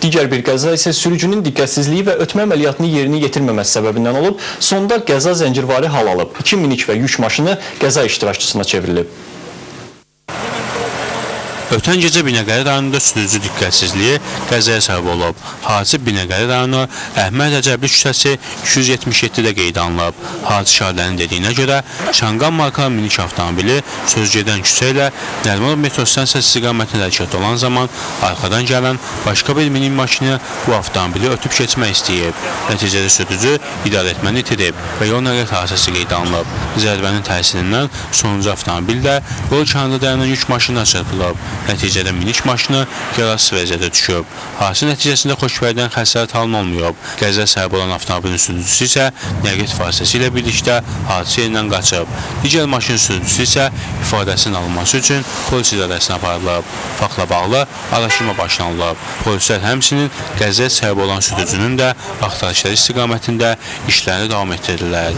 Digər bir qəza isə sürücünün diqqətsizliyi və ötmə əməliyyatını yerinə yetirməməsi səbəbindən olub. Sonda qəza zəncirvari hal alıb. 2 minik və yük maşını qəza iştirakçısına çevrilib. Ötən gecə Binəqədi rayonunda sürücü diqqətsizliyi qəzaya səbəb olub. Hadisə Binəqədi rayonu Əhməd Əcəbli küçəsi 277-də qeydə alınıb. Hadisə şahidlərinin dediyinə görə Şanqan markalı minik avtomobili sözgedən küçə ilə Nərmanov metro stansiyası istiqamətində hərəkət olan zaman arxadan gələn başqa bir minik maşını bu avtomobili ötüb keçmək istəyib. Nəticədə sürücü idarəetməni itirib və yol nəqliyyat hadisəsi qeydə alınıb. Zərbənin təsirindən sonuncu avtomobil də yol kənarında dayanan yük maşınına çırpılıb. Nəticədə minik maşını yararsız vəziyyətə düşüb. Hadisə nəticəsində xoşbəxtlikdən xəsarət halın olmayıb. Qəzaya səbəb olan avtomobilin sürücüsü isə nəqliyyat vasitəsi ilə birlikdə hadisə yerindən qaçıb. Digər maşın sürücüsü isə ifadəsinin alınması üçün polis idarəsinə aparılıb. Faktla bağlı araşdırma başlanılıb. Polislər həmçinin qəzaya səbəb olan sürücünün də axtarışları istiqamətində işlərini davam etdirirlər.